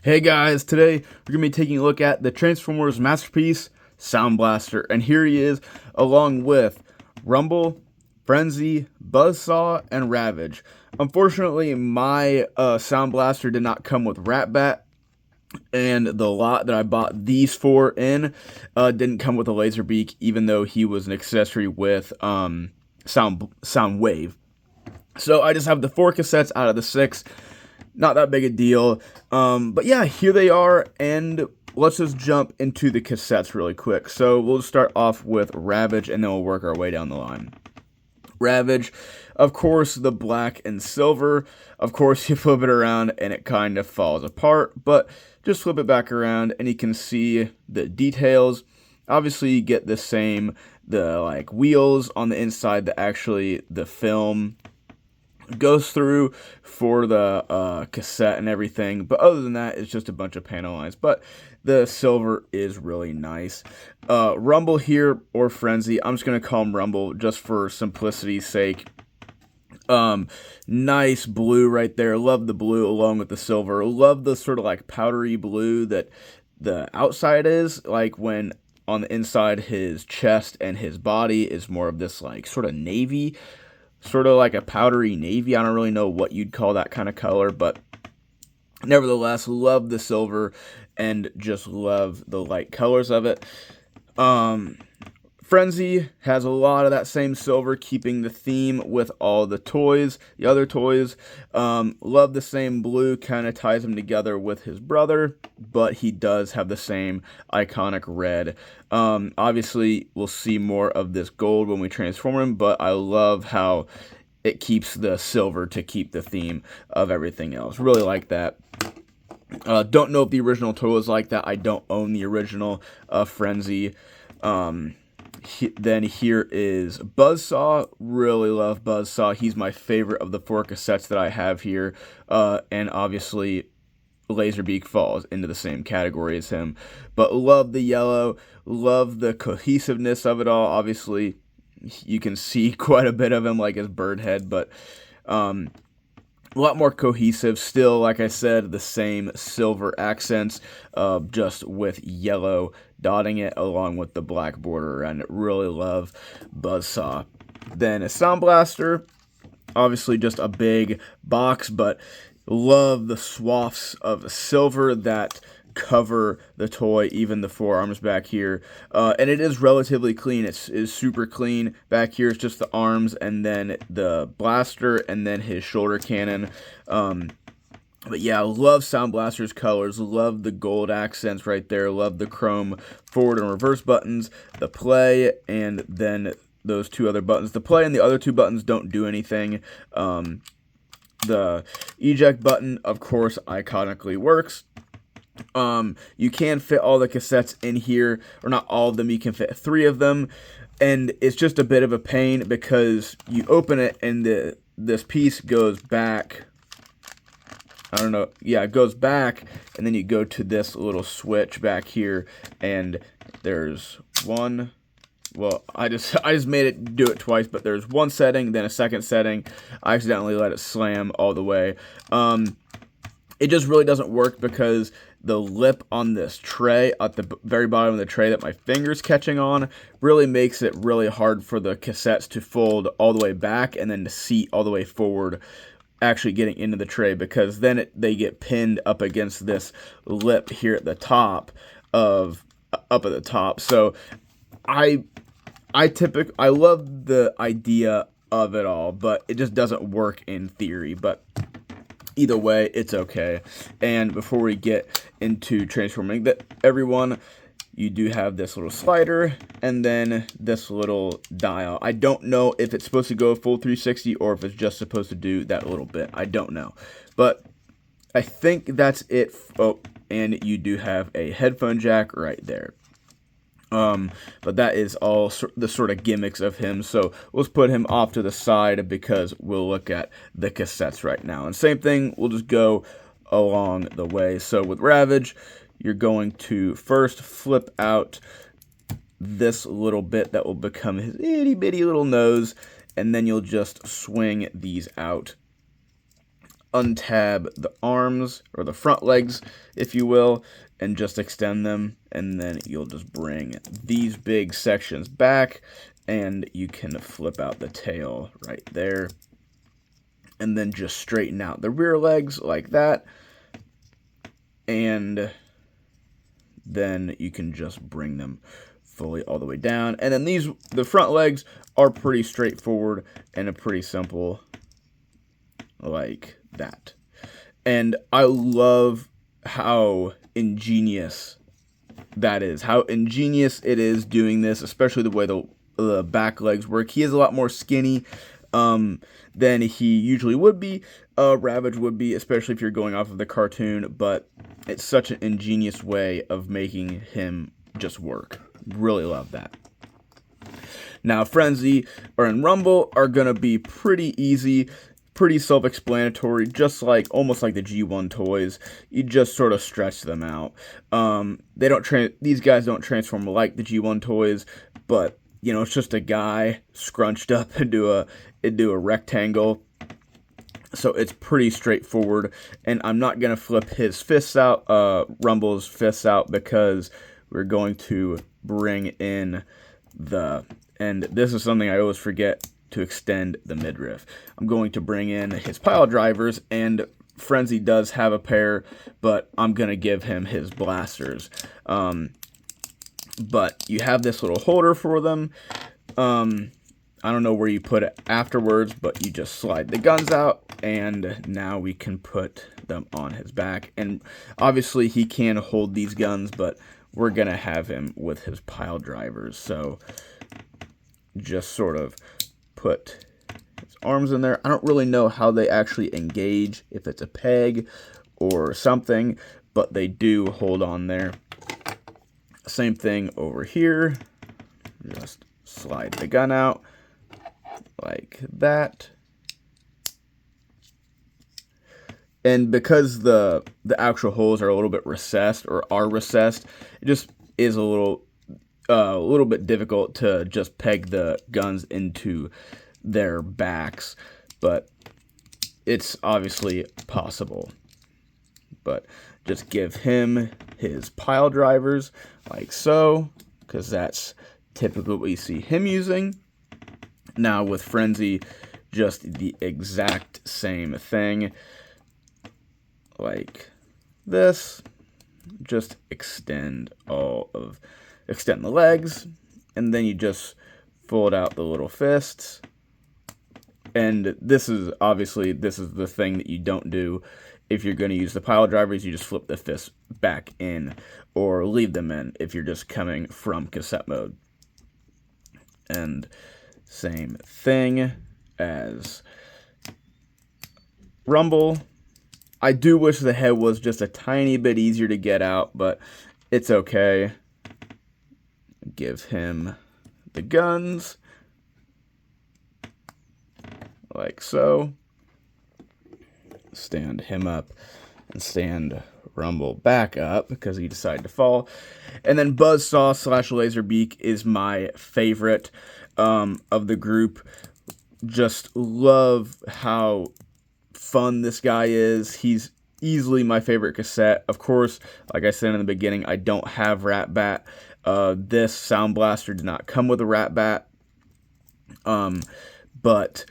Hey guys, today we're going to be taking a look at the Transformers masterpiece, Soundblaster, and here he is along with Rumble, Frenzy, Buzzsaw, and Ravage. Unfortunately, my Soundblaster did not come with Ratbat, and the lot that I bought these four in didn't come with a Laserbeak, even though he was an accessory with Soundwave. So I just have the 4 cassettes out of the 6. Not that big a deal. But yeah, here they are, and let's just jump into the cassettes really quick. So we'll start off with Ravage, and then we'll work our way down the line. Ravage, of course, the black and silver. Of course, you flip it around, and it kind of falls apart, but just flip it back around, and you can see the details. Obviously, you get the wheels on the inside that actually the film goes through for the cassette and everything, but other than that, it's just a bunch of panel lines. But the silver is really nice. Rumble here, or Frenzy, I'm just gonna call him Rumble just for simplicity's sake. Nice blue right there. Love the blue along with the silver. Love the sort of like powdery blue that the outside is, like when on the inside his chest and his body is more of this like sort of navy, sort of like a powdery navy. I don't really know what you'd call that kind of color, but nevertheless, love the silver and just love the light colors of it. Frenzy has a lot of that same silver, keeping the theme with all the toys, the other toys. Love the same blue, kind of ties him together with his brother, but he does have the same iconic red. Obviously, we'll see more of this gold when we transform him, but I love how it keeps the silver to keep the theme of everything else. Really like that. Don't know if the original toy was like that. I don't own the original Frenzy. Then here is Buzzsaw. Really love Buzzsaw. He's my favorite of the 4 cassettes that I have here. And obviously, Laserbeak falls into the same category as him. But love the yellow. Love the cohesiveness of it all. Obviously, you can see quite a bit of him, like his bird head. But a lot more cohesive. Still, like I said, the same silver accents, just with yellow dotting it along with the black border, and really love Buzzsaw. Then a Soundblaster, obviously just a big box, but love the swaths of silver that cover the toy, even the forearms back here. And it is relatively clean. It is super clean. Back here, it's just the arms, and then the blaster, and then his shoulder cannon. But yeah, love Soundblaster's colors. Love the gold accents right there. Love the chrome forward and reverse buttons. The play, and then those 2 other buttons. The play and the other 2 buttons don't do anything. The eject button, of course, iconically works. You can fit all the cassettes in here, or not all of them. You can fit 3 of them, and it's just a bit of a pain because you open it and this piece goes back. I don't know. Yeah, it goes back, and then you go to this little switch back here, and there's one. Well, I just made it do it twice, but there's one setting, then a second setting. I accidentally let it slam all the way. It just really doesn't work because the lip on this tray, at the very bottom of the tray that my finger's catching on, really makes it really hard for the cassettes to fold all the way back and then to seat all the way forward, actually getting into the tray, because then they get pinned up against this lip here at the top up at the top. So I love the idea of it all, but it just doesn't work in theory. But either way, it's okay. And before we get into transforming everyone, you do have this little slider and then this little dial. I don't know if it's supposed to go full 360 or if it's just supposed to do that little bit. I don't know. But I think that's it. Oh, and you do have a headphone jack right there. But that is all the sort of gimmicks of him. So let's put him off to the side because we'll look at the cassettes right now. And same thing, we'll just go along the way. So with Ravage, you're going to first flip out this little bit that will become his itty bitty little nose, and then you'll just swing these out untab the arms, or the front legs, if you will, and just extend them, and then you'll just bring these big sections back, and you can flip out the tail right there, and then just straighten out the rear legs like that, and then you can just bring them fully all the way down. And then the front legs are pretty straightforward and pretty simple, like that. And I love how ingenious that is, how ingenious it is doing this, especially the way the back legs work. He is a lot more skinny than he usually would be. Ravage would be, especially if you're going off of the cartoon, but it's such an ingenious way of making him just work. Really love that. Now, Frenzy and Rumble are going to be pretty easy, pretty self-explanatory, just like almost like the G1 toys. You just sort of stretch them out. These guys don't transform like the G1 toys, but you know, it's just a guy scrunched up into a rectangle. So it's pretty straightforward, and I'm not going to flip his fists out, Rumble's fists out, because we're going to bring in and this is something I always forget, to extend the midriff. I'm going to bring in his pile drivers, and Frenzy does have a pair, but I'm going to give him his blasters. But you have this little holder for them. I don't know where you put it afterwards, but you just slide the guns out, and now we can put them on his back. And obviously he can hold these guns, but we're going to have him with his pile drivers. So just sort of put his arms in there. I don't really know how they actually engage, if it's a peg or something, but they do hold on there. Same thing over here. Just slide the gun out like that. And because the actual holes are a little bit recessed, or are recessed, it just is a little bit difficult to just peg the guns into their backs, but it's obviously possible. But just give him his pile drivers like so, because that's typically what we see him using. Now with Frenzy, just the exact same thing, like this. Just extend the legs, and then you just fold out the little fists. And this is the thing that you don't do if you're going to use the pile drivers. You just flip the fists back in, or leave them in if you're just coming from cassette mode. And same thing as Rumble. I do wish the head was just a tiny bit easier to get out, but it's okay. Give him the guns like so. Stand him up and stand Rumble back up because he decided to fall. And then Buzzsaw / Laserbeak is my favorite of the group. Just love how fun this guy is. He's easily my favorite cassette. Of course, like I said in the beginning, I don't have Rat Bat. This Soundblaster did not come with a Rat Bat. But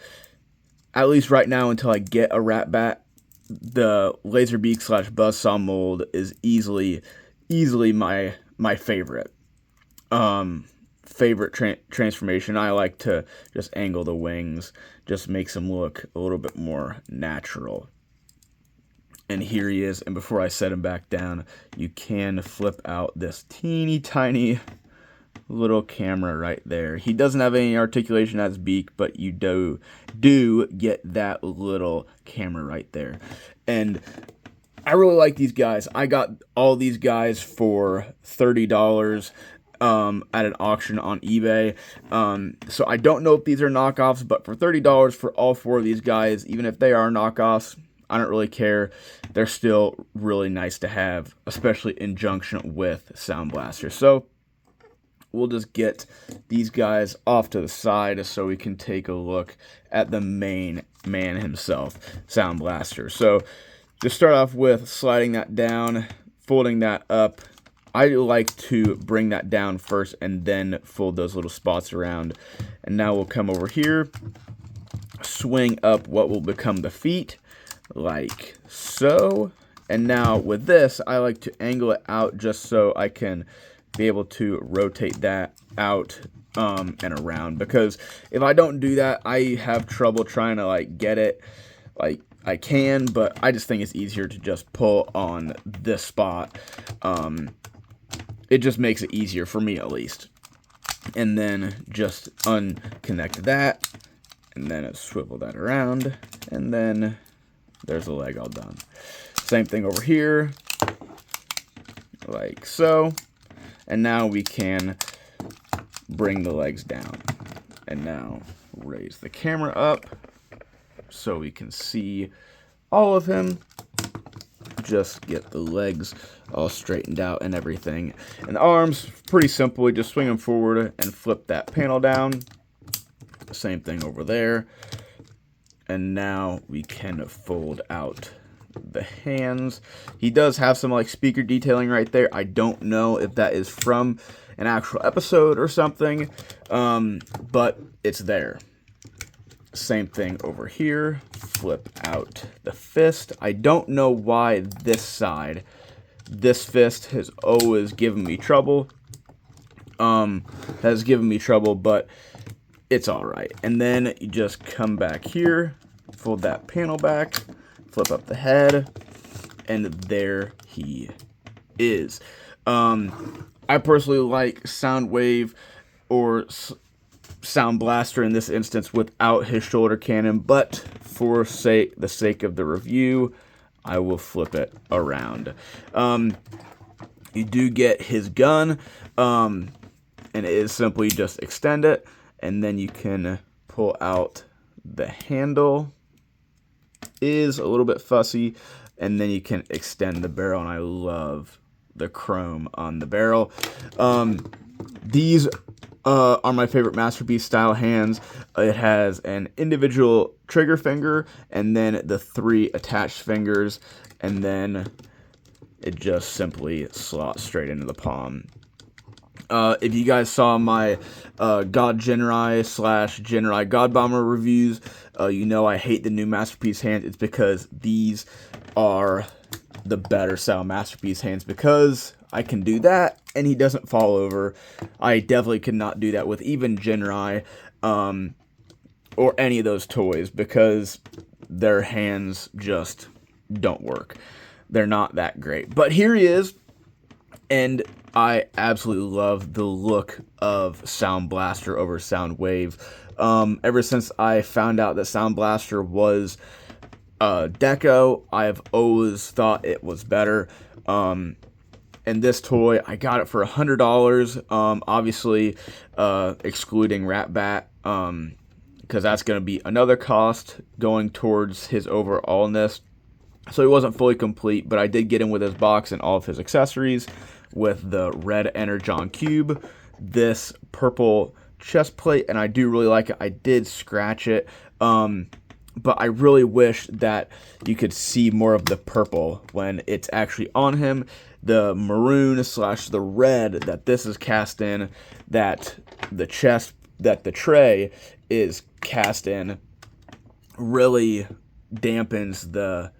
at least right now, until I get a Rat Bat, the Laserbeak / Buzzsaw mold is easily my favorite. Transformation. I like to just angle the wings, just makes them look a little bit more natural. And here he is, and before I set him back down, you can flip out this teeny tiny little camera right there. He doesn't have any articulation at his beak, but you do get that little camera right there. And I really like these guys. I got all these guys for $30 at an auction on eBay. So I don't know if these are knockoffs, but for $30 for all four of these guys, even if they are knockoffs, I don't really care. They're still really nice to have, especially in conjunction with Soundblaster. So we'll just get these guys off to the side so we can take a look at the main man himself, Soundblaster. So just start off with sliding that down, folding that up. I like to bring that down first and then fold those little spots around. And now we'll come over here, swing up what will become the feet, like so. And now with this, I like to angle it out just so I can be able to rotate that out and around. Because if I don't do that, I have trouble trying to like get it. Like I can, but I just think it's easier to just pull on this spot. It just makes it easier for me at least. And then just unconnect that, and then swivel that around, and then there's the leg all done. Same thing over here, like so. And now we can bring the legs down. And now raise the camera up so we can see all of him. Just get the legs all straightened out and everything. And the arms, pretty simple. We just swing them forward and flip that panel down. Same thing over there. And now we can fold out the hands. He does have some like speaker detailing right there. I don't know if that is from an actual episode or something, but it's there. Same thing over here. Flip out the fist. I don't know why this side, this fist has always given me trouble. But it's all right. And then you just come back here, fold that panel back, flip up the head, and there he is. I personally like Soundwave or Soundblaster in this instance without his shoulder cannon, but for the sake of the review, I will flip it around. You do get his gun, and it is simply just extend it, and then you can pull out the handle. Is a little bit fussy, and then you can extend the barrel, and I love the chrome on the barrel. These are my favorite Masterpiece style hands. It has an individual trigger finger and then the 3 attached fingers, and then it just simply slots straight into the palm. If you guys saw my God Genrai / Genrai God Bomber reviews, you know I hate the new Masterpiece hands. It's because these are the better style Masterpiece hands, because I can do that and he doesn't fall over. I definitely could not do that with even Genrai or any of those toys, because their hands just don't work. They're not that great. But here he is, and I absolutely love the look of Soundblaster over Soundwave. Ever since I found out that Soundblaster was Deco, I've always thought it was better. And this toy, I got it for $100, obviously excluding Rat Bat, because that's going to be another cost going towards his overallness. So he wasn't fully complete, but I did get him with his box and all of his accessories, with the red Energon cube, this purple chest plate, and I do really like it. I did scratch it, but I really wish that you could see more of the purple when it's actually on him. The maroon / the red that this is cast in, that the tray is cast in, really dampens the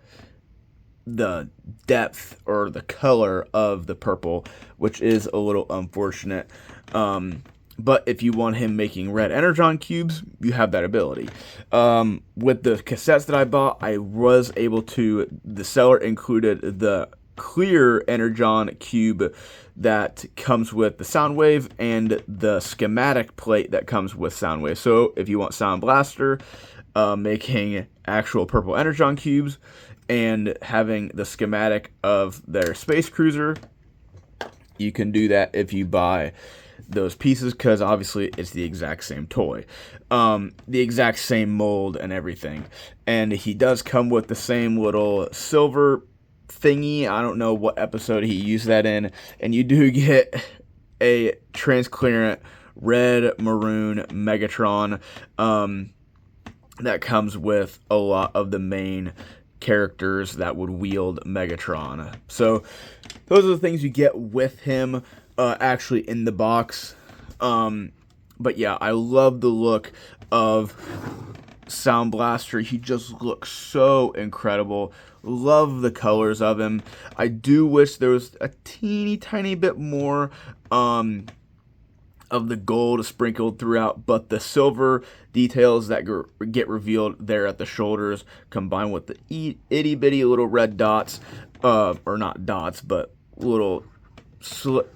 depth or the color of the purple, which is a little unfortunate. But if you want him making red Energon cubes, you have that ability. With the cassettes that I bought, I was able to, the seller included the clear Energon cube that comes with the Soundwave and the schematic plate that comes with Soundwave. So if you want Soundblaster making actual purple Energon cubes and having the schematic of their space cruiser, you can do that if you buy those pieces, because obviously it's the exact same toy, the exact same mold and everything. And he does come with the same little silver thingy. I don't know what episode he used that in, and you do get a transparent red maroon Megatron that comes with a lot of the main characters that would wield Megatron. So those are the things you get with him actually in the box. But yeah, I love the look of Soundblaster. He just looks so incredible. Love the colors of him. I do wish there was a teeny tiny bit more of the gold sprinkled throughout, but the silver details that get revealed there at the shoulders, combined with the itty bitty little red dots, or not dots, but little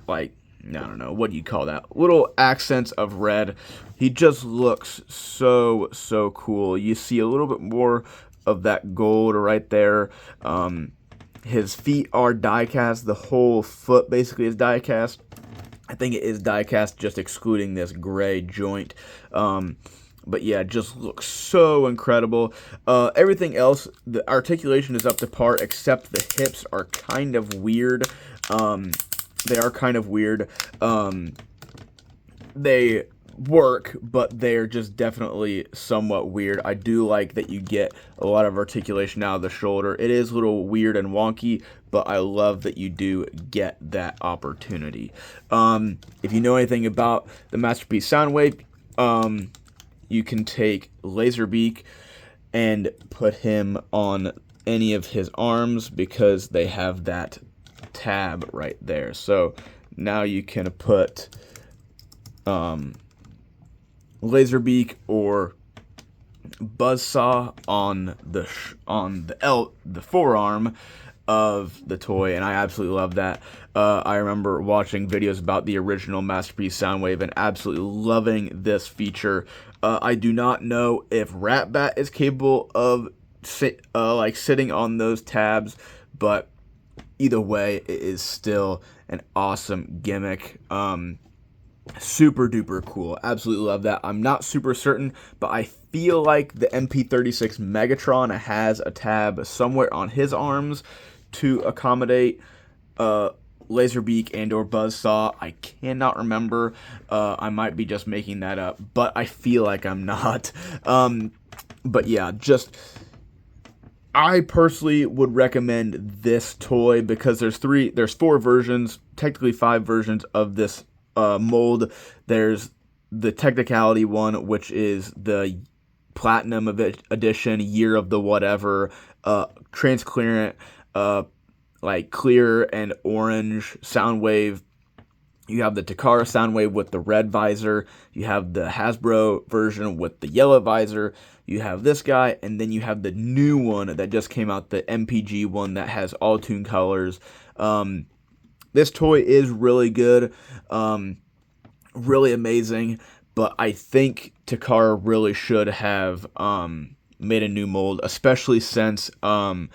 like, I don't know, what do you call that? Little accents of red. He just looks so cool. You see a little bit more of that gold right there. His feet are die cast. The whole foot basically is die cast. I think it is die cast, just excluding this gray joint. But yeah, just looks so incredible. Everything else, the articulation is up to par, except the hips are kind of weird. They are kind of weird. They work, but they're just definitely somewhat weird. I do like that you get a lot of articulation out of the shoulder. It is a little weird and wonky, but I love that you do get that opportunity. If you know anything about the Masterpiece Soundwave, you can take Laserbeak and put him on any of his arms because they have that tab right there. So now you can put Laserbeak or Buzzsaw on the forearm of the toy, and I absolutely love that. I remember watching videos about the original Masterpiece Soundwave and absolutely loving this feature. I do not know if Ratbat is capable of sitting on those tabs, but either way, it is still an awesome gimmick. Super duper cool. Absolutely love that. I'm not super certain, but I feel like the MP36 Megatron has a tab somewhere on his arms to accommodate Laserbeak and or Buzzsaw. I cannot remember. I might be just making that up, but I feel like I'm not. But yeah, I personally would recommend this toy because there's 4 versions, technically 5 versions of this mold. There's the technicality one, which is the platinum edition, year of the whatever, transparent, like clear and orange Soundwave. You have the Takara Soundwave with the red visor. You have the Hasbro version with the yellow visor. You have this guy, and then you have the new one that just came out, the MPG one that has all tune colors. This toy is really good, really amazing, but I think Takara really should have made a new mold, especially since the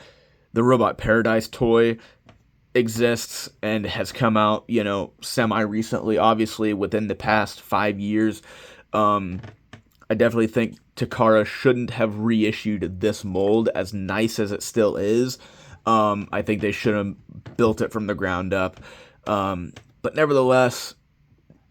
Robot Paradise toy exists and has come out, semi-recently, obviously, within the past 5 years. I definitely think Takara shouldn't have reissued this mold, as nice as it still is. I think they should have built it from the ground up. But nevertheless,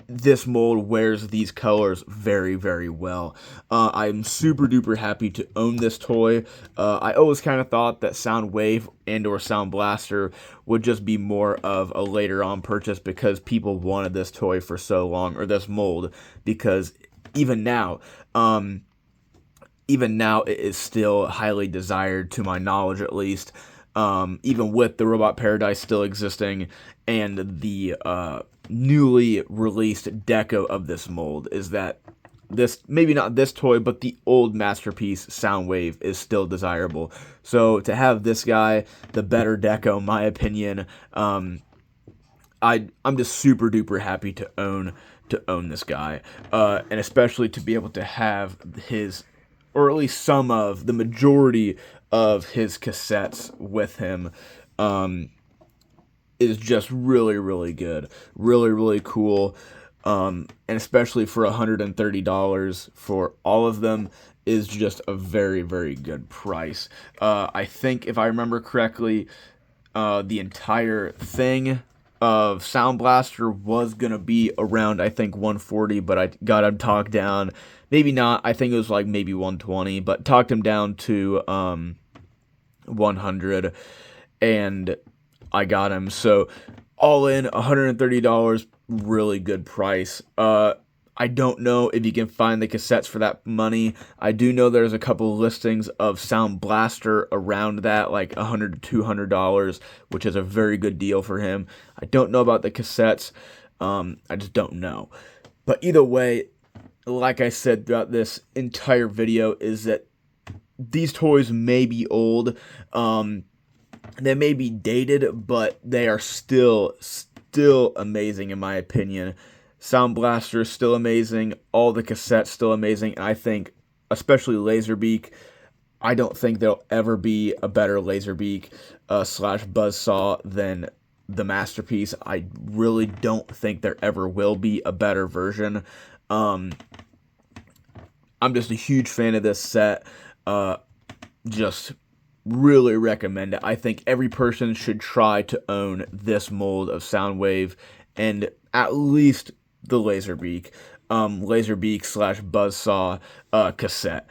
this mold wears these colors very, very well. I'm super duper happy to own this toy. I always kind of thought that Soundwave and or Soundblaster would just be more of a later on purchase because people wanted this toy for so long, or this mold, because even now it is still highly desired, to my knowledge at least. Even with the Robot Paradise still existing and the newly released deco of this mold, is that this, maybe not this toy, but the old Masterpiece Soundwave is still desirable. So to have this guy, the better deco, in my opinion, I'm just super duper happy to own this guy, and especially to be able to have his, or at least some of the majority of his cassettes with him, is just really, really good. Really, really cool. And especially for $130 for all of them is just a very, very good price. I think, if I remember correctly, the entire thing of Soundblaster was gonna be around, I think, 140, but I got him talked down. Maybe not. I think it was like maybe 120, but talked him down to 100, and I got him. So all in $130, really good price. I don't know if you can find the cassettes for that money. I do know there's a couple listings of Sound Blaster around that, like $100 to $200, which is a very good deal for him. I don't know about the cassettes. I just don't know. But either way, like I said throughout this entire video, is that these toys may be old. They may be dated, but they are still amazing in my opinion. Sound Blaster is still amazing. All the cassettes still amazing. And I think, especially Laserbeak, I don't think there'll ever be a better Laserbeak slash Buzzsaw than the Masterpiece. I really don't think there ever will be a better version. I'm just a huge fan of this set. Just really recommend it. I think every person should try to own this mold of Soundwave and at least the Laserbeak slash Buzzsaw cassette.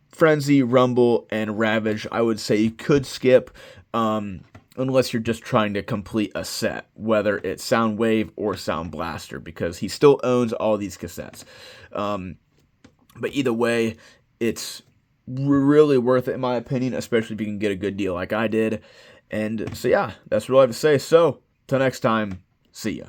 Frenzy, Rumble, and Ravage, I would say you could skip unless you're just trying to complete a set, whether it's Soundwave or Sound Blaster, because he still owns all these cassettes. But either way, it's really worth it in my opinion, especially if you can get a good deal like I did. And so yeah, that's what I have to say. So till next time, see ya.